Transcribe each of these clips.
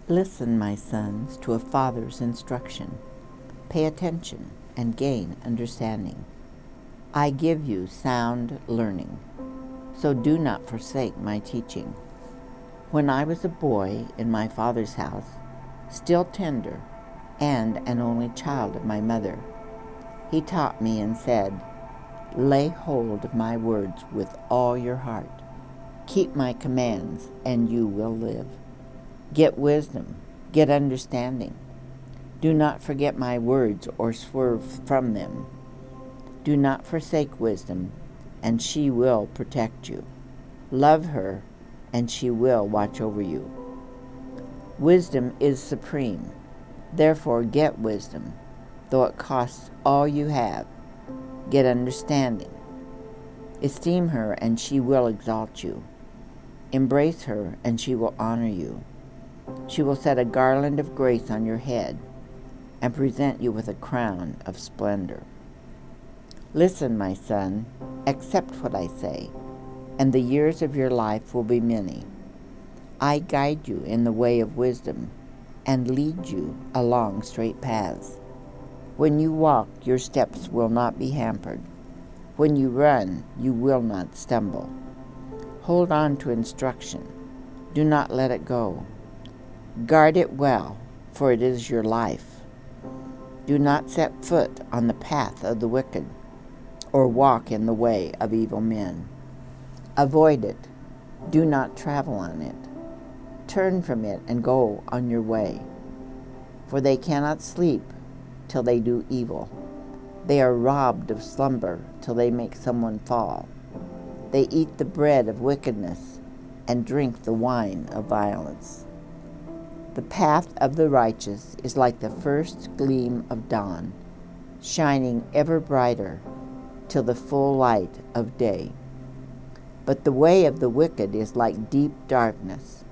Listen, my sons, to a father's instruction. Pay attention and gain understanding. I give you sound learning, so do not forsake my teaching. When I was a boy in my father's house, still tender, and an only child of my mother, he taught me and said, Lay hold of my words with all your heart. Keep my commands, and you will live. Get wisdom, get understanding. Do not forget my words or swerve from them. Do not forsake wisdom, and she will protect you. Love her, and she will watch over you. Wisdom is supreme. Therefore get wisdom, though it costs all you have. Get understanding. Esteem her, and she will exalt you. Embrace her, and she will honor you. She will set a garland of grace on your head and present you with a crown of splendor. Listen, my son, accept what I say, and the years of your life will be many. I guide you in the way of wisdom and lead you along straight paths. When you walk, your steps will not be hampered. When you run, you will not stumble. Hold on to instruction. Do not let it go. Guard it well, for it is your life. Do not set foot on the path of the wicked, or walk in the way of evil men. Avoid it. Do not travel on it. Turn from it and go on your way. For they cannot sleep till they do evil. They are robbed of slumber till they make someone fall. They eat the bread of wickedness and drink the wine of violence. The path of the righteous is like the first gleam of dawn, shining ever brighter till the full light of day. But the way of the wicked is like deep darkness.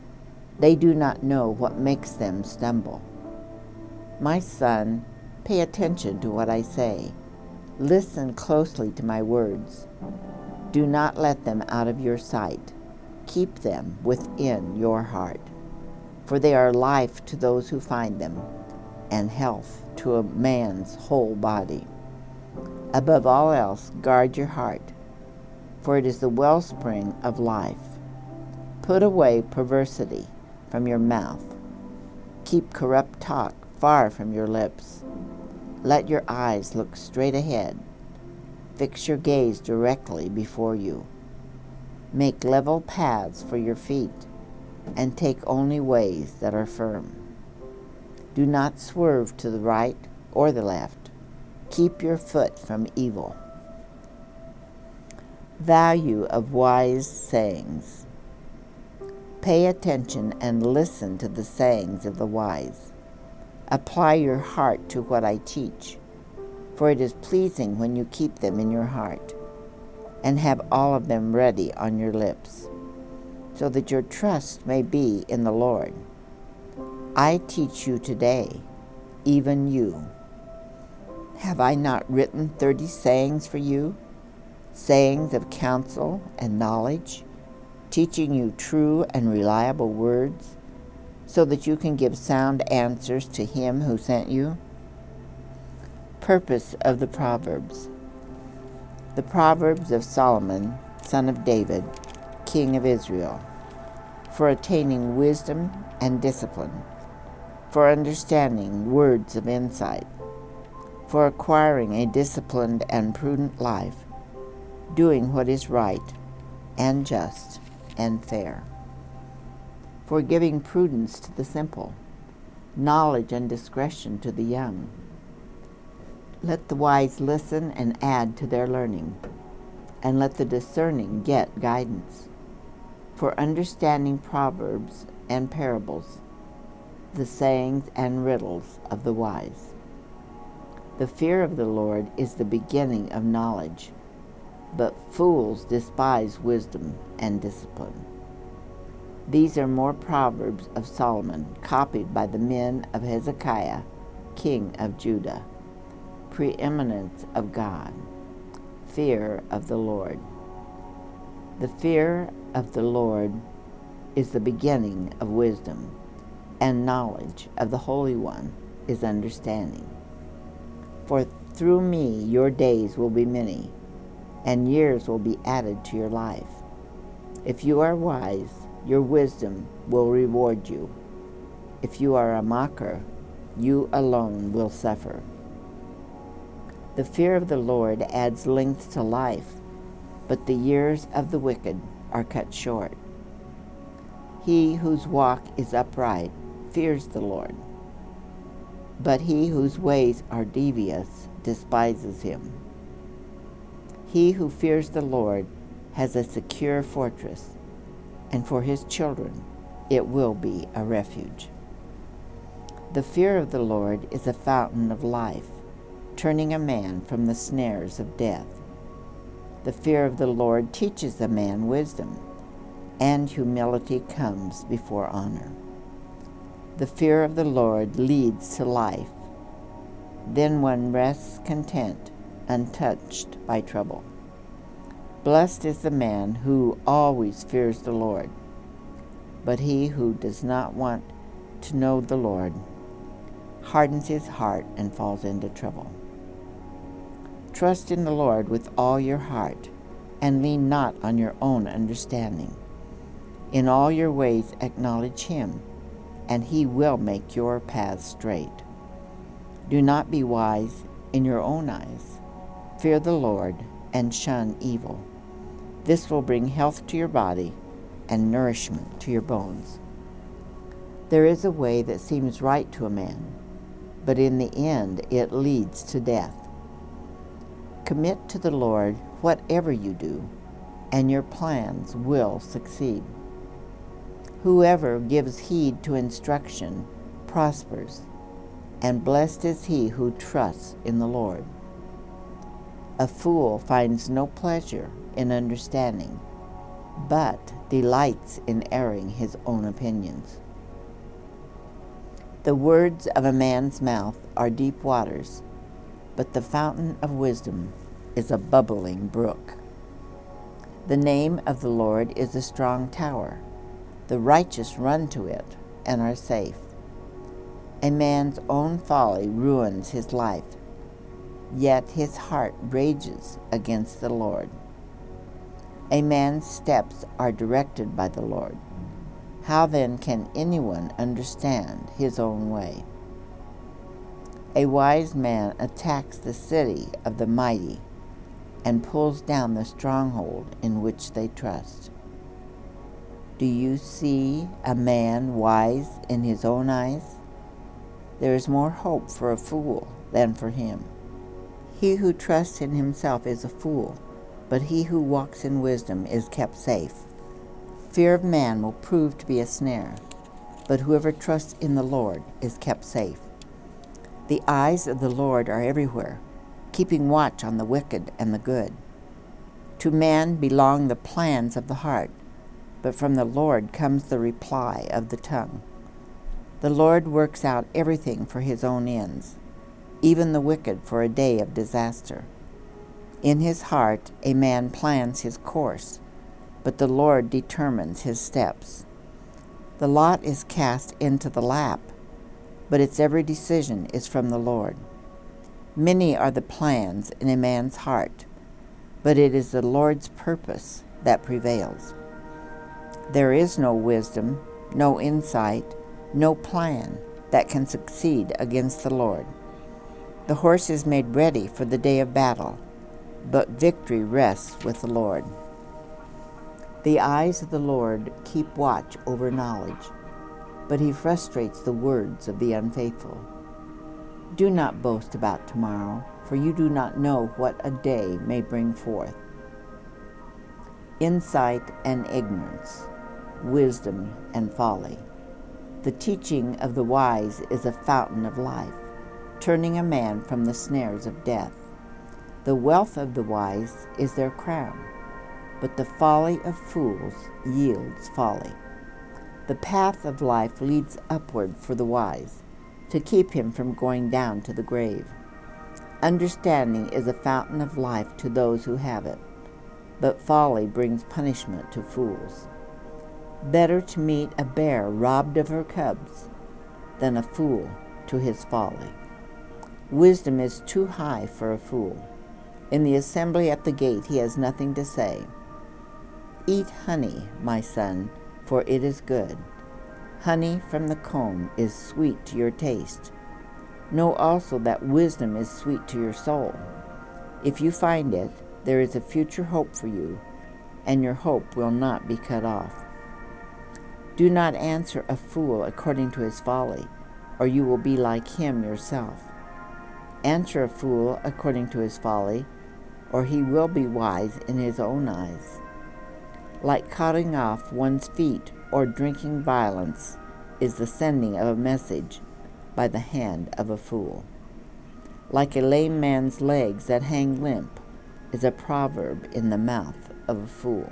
They do not know what makes them stumble. My son, pay attention to what I say. Listen closely to my words. Do not let them out of your sight. Keep them within your heart, for they are life to those who find them, and health to a man's whole body. Above all else, guard your heart, for it is the wellspring of life. Put away perversity from your mouth. Keep corrupt talk far from your lips. Let your eyes look straight ahead. Fix your gaze directly before you. Make level paths for your feet, and take only ways that are firm. Do not swerve to the right or the left. Keep your foot from evil. Value of wise sayings. Pay attention and listen to the sayings of the wise. Apply your heart to what I teach, for it is pleasing when you keep them in your heart and have all of them ready on your lips, so that your trust may be in the Lord. I teach you today, even you. Have I not written 30 sayings for you, sayings of counsel and knowledge, teaching you true and reliable words, so that you can give sound answers to him who sent you? Purpose of the Proverbs. The Proverbs of Solomon, son of David, king of Israel, for attaining wisdom and discipline, for understanding words of insight, for acquiring a disciplined and prudent life, doing what is right and just and fair, for giving prudence to the simple, knowledge and discretion to the young. Let the wise listen and add to their learning, and let the discerning get guidance, for understanding proverbs and parables, the sayings and riddles of the wise. The fear of the Lord is the beginning of knowledge, but fools despise wisdom and discipline. These are more proverbs of Solomon, copied by the men of Hezekiah, king of Judah. Preeminence of God, fear of the Lord. The fear of the Lord is the beginning of wisdom, and knowledge of the Holy One is understanding. For through me your days will be many, and years will be added to your life. If you are wise, your wisdom will reward you. If you are a mocker, you alone will suffer. The fear of the Lord adds length to life, but the years of the wicked are cut short. He whose walk is upright fears the Lord, but he whose ways are devious despises him. He who fears the Lord has a secure fortress, and for his children it will be a refuge. The fear of the Lord is a fountain of life, turning a man from the snares of death. The fear of the Lord teaches a man wisdom, and humility comes before honor. The fear of the Lord leads to life. Then one rests content, untouched by trouble. Blessed is the man who always fears the Lord, but he who does not want to know the Lord hardens his heart and falls into trouble. Trust in the Lord with all your heart, and lean not on your own understanding. In all your ways acknowledge him, and he will make your paths straight. Do not be wise in your own eyes. Fear the Lord and shun evil. This will bring health to your body and nourishment to your bones. There is a way that seems right to a man, but in the end it leads to death. Commit to the Lord whatever you do, and your plans will succeed. Whoever gives heed to instruction prospers, and blessed is he who trusts in the Lord. A fool finds no pleasure in understanding, but delights in airing his own opinions. The words of a man's mouth are deep waters, but the fountain of wisdom is a bubbling brook. The name of the Lord is a strong tower. The righteous run to it and are safe. A man's own folly ruins his life, yet his heart rages against the Lord. A man's steps are directed by the Lord. How then can anyone understand his own way? A wise man attacks the city of the mighty and pulls down the stronghold in which they trust. Do you see a man wise in his own eyes? There is more hope for a fool than for him. He who trusts in himself is a fool, but he who walks in wisdom is kept safe. Fear of man will prove to be a snare, but whoever trusts in the Lord is kept safe. The eyes of the Lord are everywhere, keeping watch on the wicked and the good. To man belong the plans of the heart, but from the Lord comes the reply of the tongue. The Lord works out everything for his own ends, even the wicked for a day of disaster. In his heart a man plans his course, but the Lord determines his steps. The lot is cast into the lap, but its every decision is from the Lord. Many are the plans in a man's heart, but it is the Lord's purpose that prevails. There is no wisdom, no insight, no plan that can succeed against the Lord. The horse is made ready for the day of battle, but victory rests with the Lord. The eyes of the Lord keep watch over knowledge, but he frustrates the words of the unfaithful. Do not boast about tomorrow, for you do not know what a day may bring forth. Insight and ignorance, wisdom and folly. The teaching of the wise is a fountain of life, turning a man from the snares of death. The wealth of the wise is their crown, but the folly of fools yields folly. The path of life leads upward for the wise, to keep him from going down to the grave. Understanding is a fountain of life to those who have it, but folly brings punishment to fools. Better to meet a bear robbed of her cubs than a fool to his folly. Wisdom is too high for a fool. In the assembly at the gate he has nothing to say. Eat honey, my son, for it is good. Honey from the comb is sweet to your taste. Know also that wisdom is sweet to your soul. If you find it, there is a future hope for you, and your hope will not be cut off. Do not answer a fool according to his folly, or you will be like him yourself. Answer a fool according to his folly, or he will be wise in his own eyes. Like cutting off one's feet or drinking violence is the sending of a message by the hand of a fool. Like a lame man's legs that hang limp is a proverb in the mouth of a fool.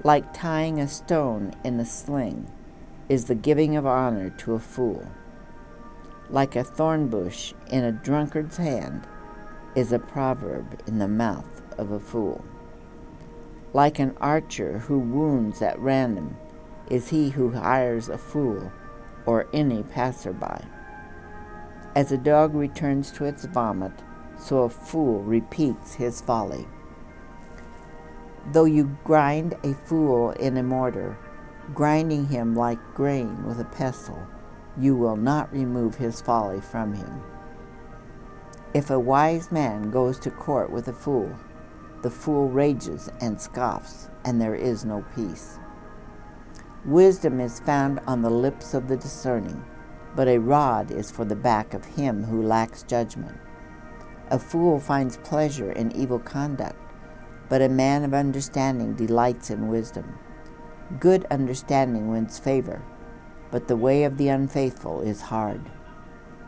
Like tying a stone in a sling is the giving of honor to a fool. Like a thorn bush in a drunkard's hand is a proverb in the mouth of a fool. Like an archer who wounds at random is he who hires a fool or any passerby. As a dog returns to its vomit, so a fool repeats his folly. Though you grind a fool in a mortar, grinding him like grain with a pestle, you will not remove his folly from him. If a wise man goes to court with a fool, the fool rages and scoffs, and there is no peace. Wisdom is found on the lips of the discerning, but a rod is for the back of him who lacks judgment. A fool finds pleasure in evil conduct, but a man of understanding delights in wisdom. Good understanding wins favor, but the way of the unfaithful is hard.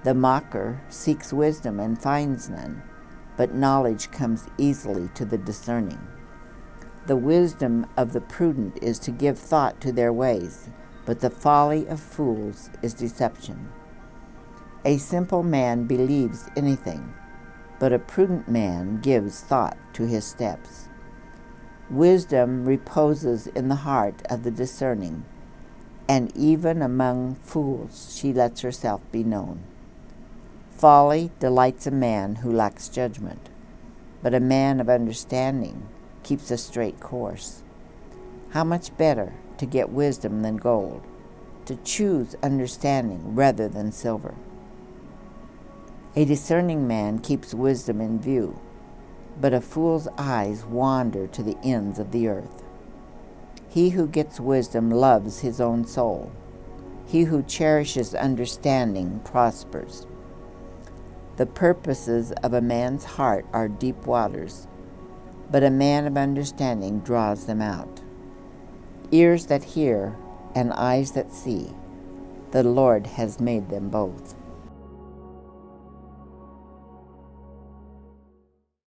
The mocker seeks wisdom and finds none, but knowledge comes easily to the discerning. The wisdom of the prudent is to give thought to their ways, but the folly of fools is deception. A simple man believes anything, but a prudent man gives thought to his steps. Wisdom reposes in the heart of the discerning, and even among fools she lets herself be known. Folly delights a man who lacks judgment, but a man of understanding keeps a straight course. How much better to get wisdom than gold, to choose understanding rather than silver. A discerning man keeps wisdom in view, but a fool's eyes wander to the ends of the earth. He who gets wisdom loves his own soul. He who cherishes understanding prospers. The purposes of a man's heart are deep waters, but a man of understanding draws them out. Ears that hear and eyes that see, the Lord has made them both.